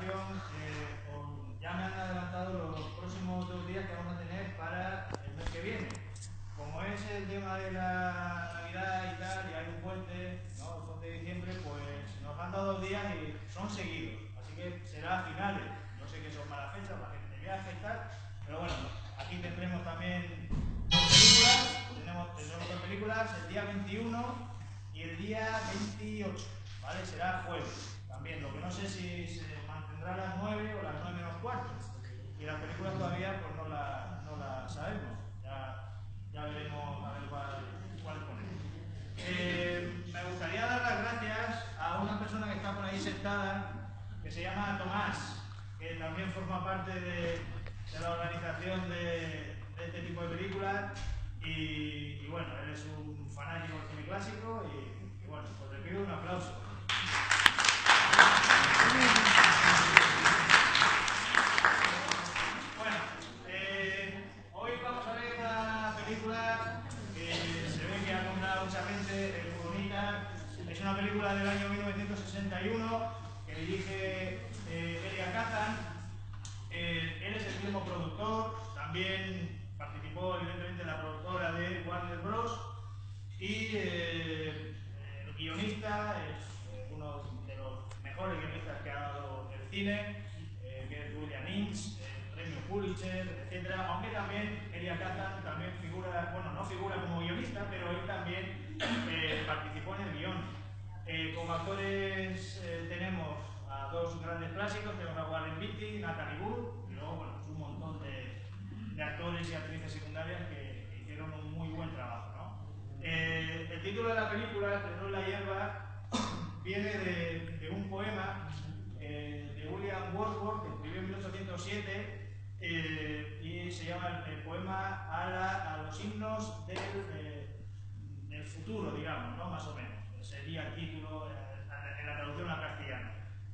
presentación, ya me han adelantado los próximos 2 días que vamos a tener para el mes que viene. Como es el tema de la Navidad y tal, y hay un puente, ¿no? El puente de diciembre, pues nos han dado 2 días y son seguidos, así que será a finales. Yo sé que son malas fechas, la gente viaja y tal, pero bueno, aquí tendremos también 2 películas, tendremos 2 películas, el día 21 y el día 28, ¿vale? Será jueves. También, lo que no sé si se mantendrá a las 9 o las 9 menos cuarto. Y las películas todavía pues no la sabemos. Ya veremos a ver cuál poner. Me gustaría dar las gracias a una persona que está por ahí sentada, que se llama Tomás, que también forma parte de la organización de este tipo de películas. Y bueno, él es un fanático del cine clásico y bueno, pues le pido un aplauso. Bueno, hoy vamos a ver una película que se ve que ha comprado mucha gente, es muy bonita. Es una película del año 1961 que dirige Elia Kazan. Él es el mismo productor, también participó evidentemente en la productora de Warner Bros. Y el guionista es uno de los mejores guionistas que ha dado el cine, que es William Ince, premio Pulitzer, etc. Aunque también Elia Kazan también figura, bueno, no figura como guionista, pero él también participó en el guión. Como actores tenemos a 2 grandes clásicos, tenemos a Warren Beatty, Natalie Wood, y luego bueno, pues un montón de actores y actrices secundarias que hicieron un muy buen trabajo, ¿no? El título de la película, Trenó en la hierba, viene de un poema de William Wordsworth, que escribió en 1807, y se llama el poema a los himnos del futuro, digamos, ¿no? Más o menos. Sería el título en la traducción al castellano.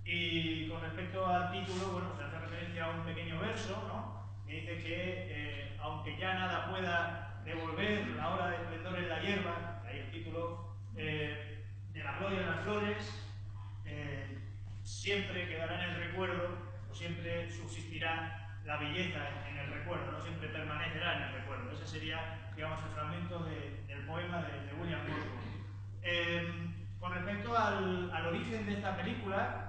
Y con respecto al título, bueno, se hace referencia a un pequeño verso, ¿no? Que dice que aunque ya nada pueda devolver la hora de esplendor en la hierba, ahí el título, de la gloria de las flores, siempre quedará en el recuerdo, o siempre subsistirá la belleza en el recuerdo, no siempre permanecerá en el recuerdo. Ese sería, digamos, el fragmento del poema de William Wordsworth. Con respecto al origen de esta película,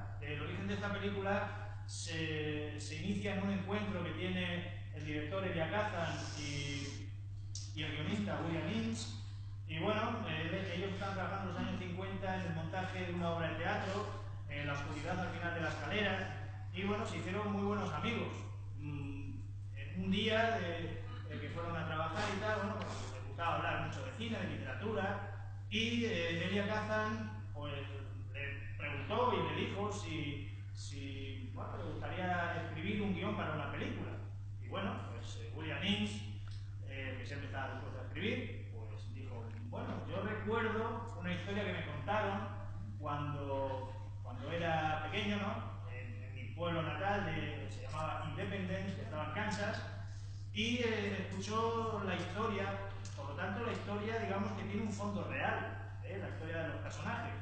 se inicia en un encuentro que tiene el director Elia Kazan y el guionista William Ince. Y bueno, ellos están trabajando en los años 50 en el montaje de una obra de teatro, en la oscuridad al final de la escalera, y bueno, se hicieron muy buenos amigos. En un día que fueron a trabajar y tal, bueno, pues les gustaba hablar mucho de cine, de literatura, y Elia Kazan pues, le preguntó y le dijo si bueno, le gustaría escribir un guión para una película. Y bueno, pues William Ince, que siempre estaba dispuesto a escribir, pues dijo, bueno, yo recuerdo una historia que me contaron cuando era pequeño, ¿no? En mi pueblo natal, se llamaba Independence, que estaba en Kansas, y escuchó la historia, por lo tanto la historia, digamos que tiene un fondo real, la historia de los personajes.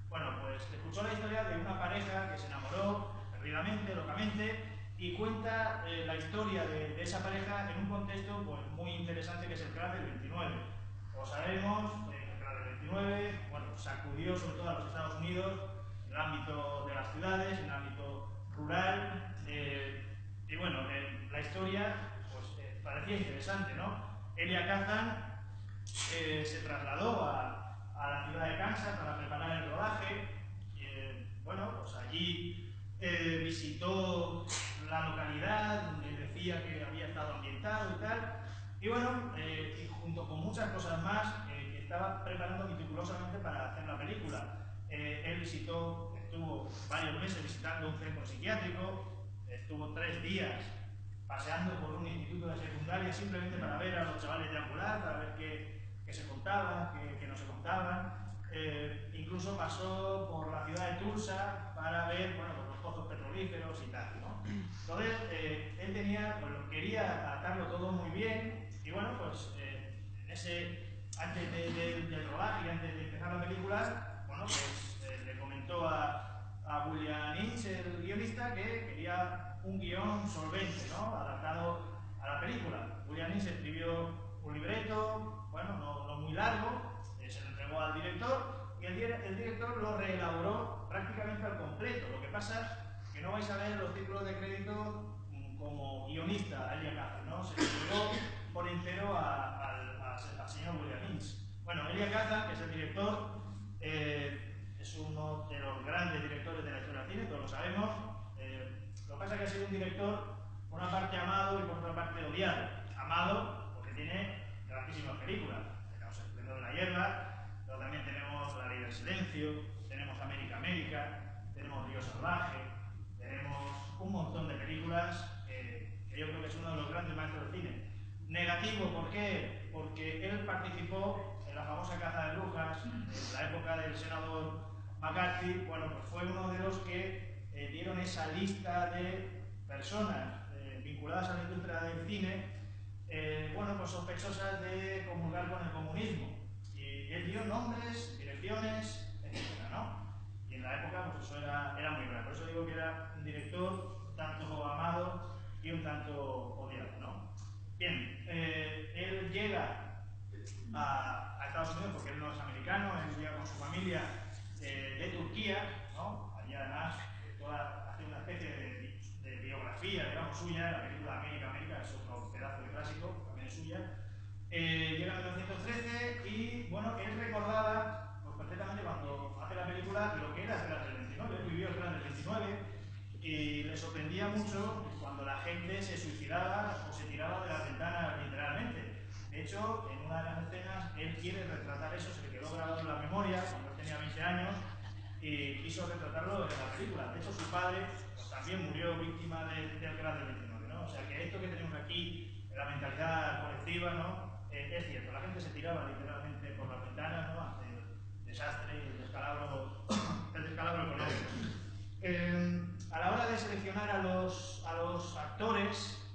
Bueno, pues escuchó la historia de una pareja que se enamoró perdidamente, locamente, y cuenta la historia de esa pareja en un contexto pues, muy interesante, que es el crash del 29. Como sabemos, el crash del 29 bueno, sacudió sobre todo a los Estados Unidos, en el ámbito de las ciudades, en el ámbito rural, y bueno, la historia pues, parecía interesante, ¿no? Elia Kazan se trasladó a la ciudad de Kansas para preparar el rodaje. Bueno, pues allí visitó la localidad donde decía que había estado ambientado y tal. Y bueno, y junto con muchas cosas más que estaba preparando meticulosamente para hacer la película. Él estuvo varios meses visitando un centro psiquiátrico, estuvo 3 días paseando por un instituto de secundaria simplemente para ver a los chavales deambular, para ver qué se contaban, qué no se contaban. Incluso pasó por la ciudad de Tulsa para ver bueno, los pozos petrolíferos y tal, ¿no? Entonces, él quería adaptarlo todo muy bien y bueno, pues antes del rodaje y antes de empezar la película, bueno, pues le comentó a a William Ince, el guionista, que quería un guión solvente, ¿no? Adaptado a la película. William Ince escribió un libreto, bueno, no muy largo, se lo entregó al director y el director lo reelaboró prácticamente al completo. Lo que pasa es que no vais a ver los títulos de crédito como guionista a Elia Kazan, ¿no? Se le entregó por entero al señor William Ince. Bueno, Elia Kazan, que es el director, es uno de los grandes directores de la historia del cine, todos lo sabemos. Lo que pasa es que ha sido un director, por una parte amado y por otra parte odiado. Amado porque tiene grandísimas películas. Tenemos El esplendor de la hierba, pero también tenemos La ley del silencio, tenemos América, tenemos Río salvaje, tenemos un montón de películas que yo creo que es uno de los grandes maestros del cine. Negativo, ¿por qué? Porque él participó en la famosa caza de brujas, en la época del senador McCarthy. Bueno, pues fue uno de los que dieron esa lista de personas vinculadas a la industria del cine, bueno, pues sospechosas de comulgar con el comunismo. Y él dio nombres, direcciones, etc., ¿no? Y en la época, pues eso era muy grave. Por eso digo que era un director un tanto amado y un tanto odiado, ¿no? Bien, él llega a Estados Unidos porque él no es americano, él llega con su familia de Turquía, ¿no? Allí además hace una especie de biografía, digamos, suya. La película América es otro pedazo de clásico, también es suya. Llega en 1913 y, bueno, él recordaba pues, perfectamente cuando hace la película lo que era el Gran del 29. Él vivió el Gran del 29 y le sorprendía mucho cuando la gente se suicidaba o se tiraba de las ventanas literalmente. De hecho, en una de las escenas él quiere retratar eso, se le quedó grabado en la memoria cuando él tenía 20 años y quiso retratarlo en la película. De hecho, su padre pues, también murió víctima del Gran del 29, ¿no? O sea que esto que tenemos aquí, la mentalidad colectiva, ¿no? Es cierto, la gente se tiraba literalmente por las ventanas, ¿no? Ante el desastre y el descalabro económico. A la hora de seleccionar a los actores,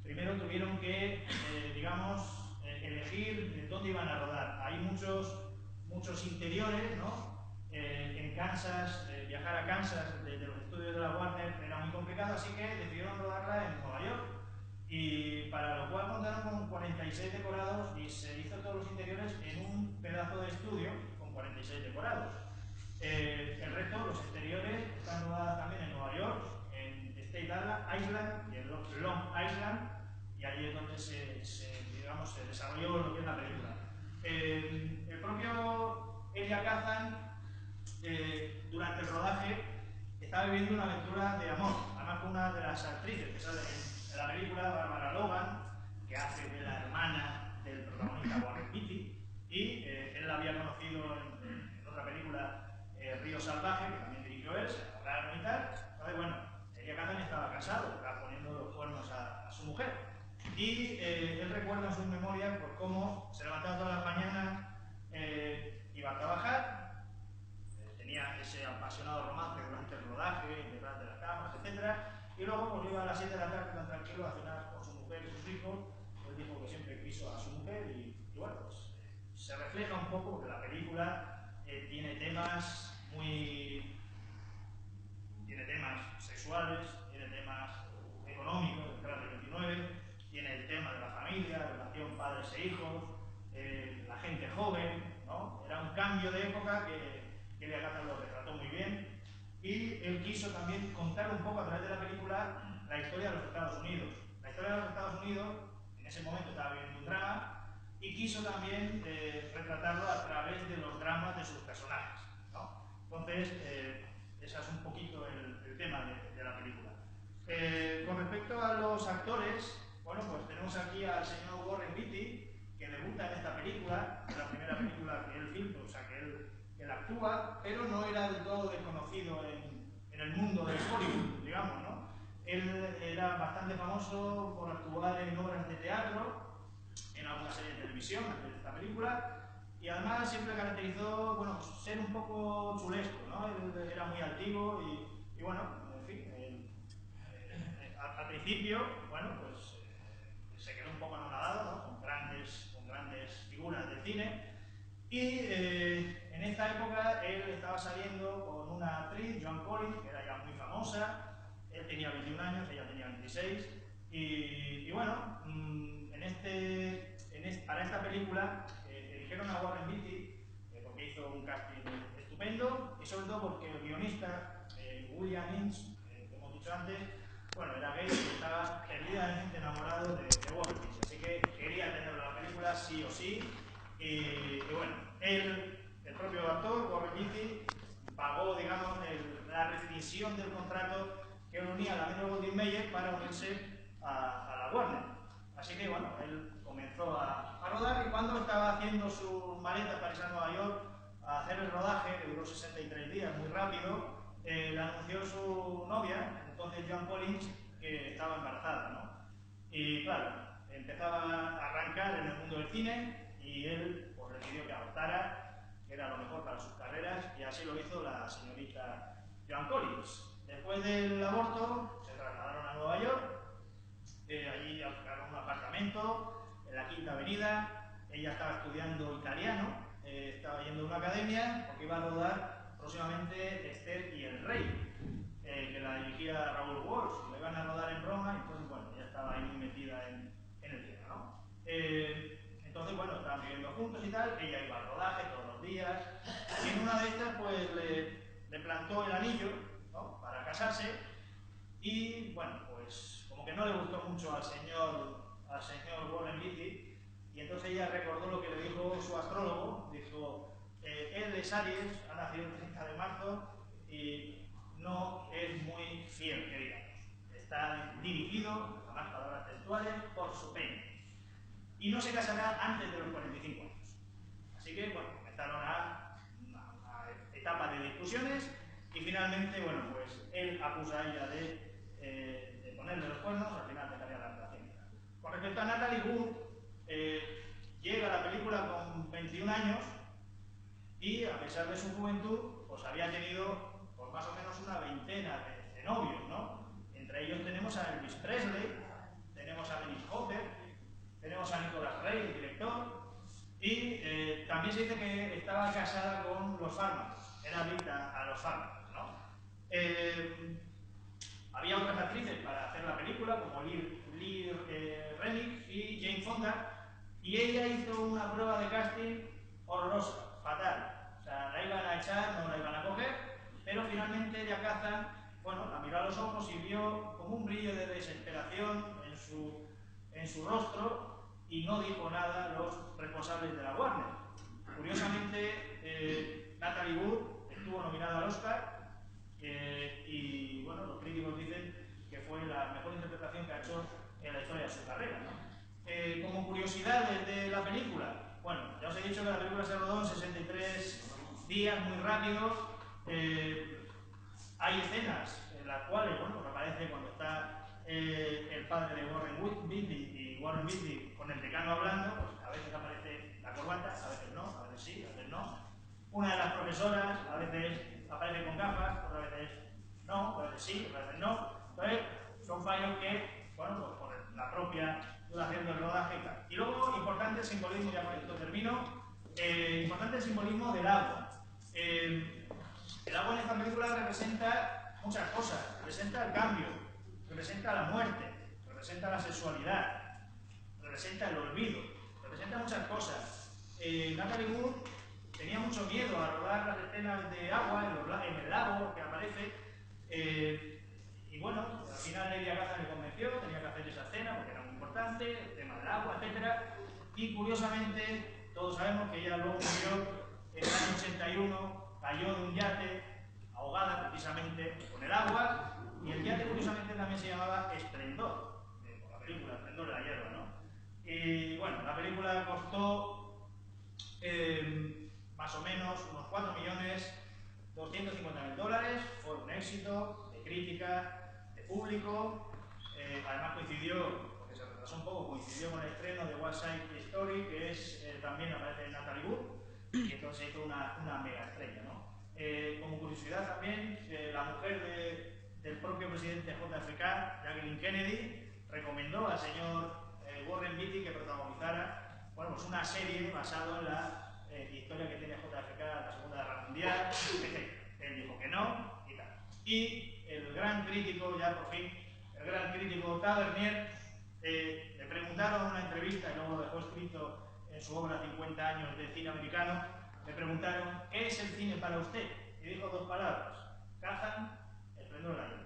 primero tuvieron que, digamos, elegir dónde iban a rodar. Hay muchos interiores, ¿no? En Kansas, viajar a Kansas desde los estudios de la Warner era muy complicado, así que decidieron rodarla en Nueva York. Y para lo cual contaron con 46 decorados y se hizo todos los interiores en un pedazo de estudio con 46 decorados. El resto, los exteriores, están rodadas también en Nueva York, en State Island y en Long Island, y allí es donde se desarrolló lo que es la película. El propio Elia Kazan, durante el rodaje, estaba viviendo una aventura de amor, además con una de las actrices que sale en la película, Barbara Logan, que hace de la hermana del protagonista Warren Beatty, y él la había conocido en otra película, Río Salvaje, que también dirigió él, se enamoraron y tal. Entonces, bueno, Elia Kazan estaba casado, estaba poniendo los cuernos a su mujer. Y él recuerda en sus memorias pues, cómo se levantaba todas las mañanas, iba a trabajar, tenía ese apasionado romance durante el rodaje, detrás de las cámaras, etc. Y luego pues, iba a las 7 de la tarde tan tranquilo a cenar con su mujer y sus hijos. Él dijo que siempre quiso a su mujer y bueno, pues se refleja un poco porque la película tiene temas tiene temas sexuales, tiene temas económicos, el Gran del 29, tiene el tema de la familia, relación padres e hijos, la gente joven, ¿no? Era un cambio de época que Elia Kazan lo retrató muy bien y él quiso también contar un poco a través de la película la historia de los Estados Unidos. La historia de los Estados Unidos, en ese momento estaba viviendo un drama y quiso también retratarlo a través de los dramas de sus personajes, ¿no? Entonces, ese es un poquito el tema de la película. Con respecto a los actores, bueno, pues tenemos aquí al señor Warren Beatty, que debuta en esta película, es la primera película que él filma, o sea, que él actúa, pero no era del todo desconocido en el mundo del Hollywood, digamos, ¿no? Él era bastante famoso por actuar en obras de teatro, en alguna serie de televisión antes de esta película, y además siempre caracterizó, bueno, pues, ser un poco chulesco, ¿no? Él era muy altivo y bueno, en fin, al principio, bueno, pues se quedó un poco anonadado, ¿no? con grandes figuras del cine, y en esta época él estaba saliendo con una una actriz, Joan Collins, que era ya muy famosa. Él tenía 21 años, ella tenía 26. Y bueno, para esta película eligieron a Warren Beatty porque hizo un casting estupendo y sobre todo porque el guionista, William Ince, como hemos dicho antes, bueno, era gay y estaba perdidamente enamorado de Warren Beatty, así que quería tenerlo en la película sí o sí. Y bueno, el propio actor, Warren Beatty, pagó, digamos, la rescisión del contrato que unía a la Metro-Goldwyn-Mayer para unirse a la Warner. Así que bueno, él comenzó a rodar y cuando estaba haciendo sus maletas para irse a Nueva York a hacer el rodaje, que duró 63 días, muy rápido, le anunció su novia, entonces Joan Collins, que estaba embarazada, ¿no? Y claro, empezaba a arrancar en el mundo del cine y él pues, decidió que adoptara, que era lo mejor para sus carreras, y así lo hizo la señorita Joan Collins. Después del aborto, se trasladaron a Nueva York, allí alquilaron un apartamento en la Quinta Avenida. Ella estaba estudiando italiano, estaba yendo a una academia porque iba a rodar próximamente Esther y el Rey, que la dirigía Raúl Walsh, la iban a rodar en Roma, y entonces bueno, ella estaba ahí muy metida en el tema, ¿no? Entonces bueno, estaban viviendo juntos y tal, ella iba al rodaje todos los días, y en una de estas pues le plantó el anillo, ¿no?, para casarse, y bueno, pues como que no le gustó mucho al señor Warren Beatty, y entonces ella recordó lo que le dijo su astrólogo, dijo, él es Aries, ha nacido el 30 de marzo, y no es muy fiel, que digamos. Está dirigido, además palabras textuales, por su pene. Y no se casará antes de los 45 años. Así que, bueno, comenzaron a una etapa de discusiones y finalmente, bueno, pues él acusa a ella de ponerle los cuernos, al final dejaría la relación. Con respecto a Natalie Wood, llega a la película con 21 años y, a pesar de su juventud, pues había tenido por más o menos una veintena de novios, ¿no? Entre ellos tenemos a Elvis Presley, tenemos a Dennis Hopper, tenemos a Nicholas Ray, el director, y también se dice que estaba casada con los fármacos, era adicta a los fármacos, ¿no? Había otras actrices para hacer la película, como Lee Remick y Jane Fonda, y ella hizo una prueba de casting horrorosa, fatal. O sea, la iban a echar, no la iban a coger, pero finalmente ella Kazan, bueno, la miró a los ojos y vio como un brillo de desesperación en su rostro y no dijo nada a los responsables de la Warner. Curiosamente, Natalie Wood estuvo nominada al Oscar y bueno, los críticos dicen que fue la mejor interpretación que ha hecho en la historia de su carrera, ¿no? Como curiosidades de la película, bueno, ya os he dicho que la película se rodó en 63 días, muy rápidos. Hay escenas en las cuales, bueno, pues aparece cuando está el padre de Warren Beatty y Warren Beatty con el decano hablando, pues a veces aparece la corbata, a veces no, a veces sí, a veces no. Una de las profesoras a veces aparece con gafas, otras veces no, a veces sí, a veces no. Entonces, son fallos que, bueno, pues por la propia duración del rodaje y tal. Y luego, importante el simbolismo, ya con esto termino, importante el simbolismo del agua. El agua en esta película representa muchas cosas, representa el cambio, representa la muerte, representa la sexualidad, representa el olvido, representa muchas cosas. Natalie Wood tenía mucho miedo a rodar las escenas de agua en el lago que aparece, y bueno, al final Lady Agatha le convenció, tenía que hacer esa escena porque era muy importante, el tema del agua, etc. Y curiosamente, todos sabemos que ella luego murió en el año 81, cayó de un yate, ahogada precisamente con el agua, y el yate curiosamente también se llamaba Esplendor, por la película Esplendor de la hierba, ¿no? Y bueno, la película costó más o menos unos 4.250.000 $, fue un éxito de crítica, de público, además coincidió, porque se retrasó un poco, coincidió con el estreno de West Side Story, que es, también aparece en Natalie Wood, y entonces hizo una mega estrella, ¿no? Como curiosidad también, la mujer del propio presidente JFK, Jacqueline Kennedy, recomendó al señor Warren Beatty que protagonizara, bueno, pues una serie basada en la historia que tiene JFK en la Segunda Guerra Mundial, etc. Él dijo que no, Y el gran crítico, ya por fin, el gran crítico Tavernier, le preguntaron en una entrevista, y luego lo dejó escrito en su obra 50 años de cine americano, le preguntaron, ¿qué es el cine para usted? Y dijo dos palabras: Kazan, Esplendor de la Libertad.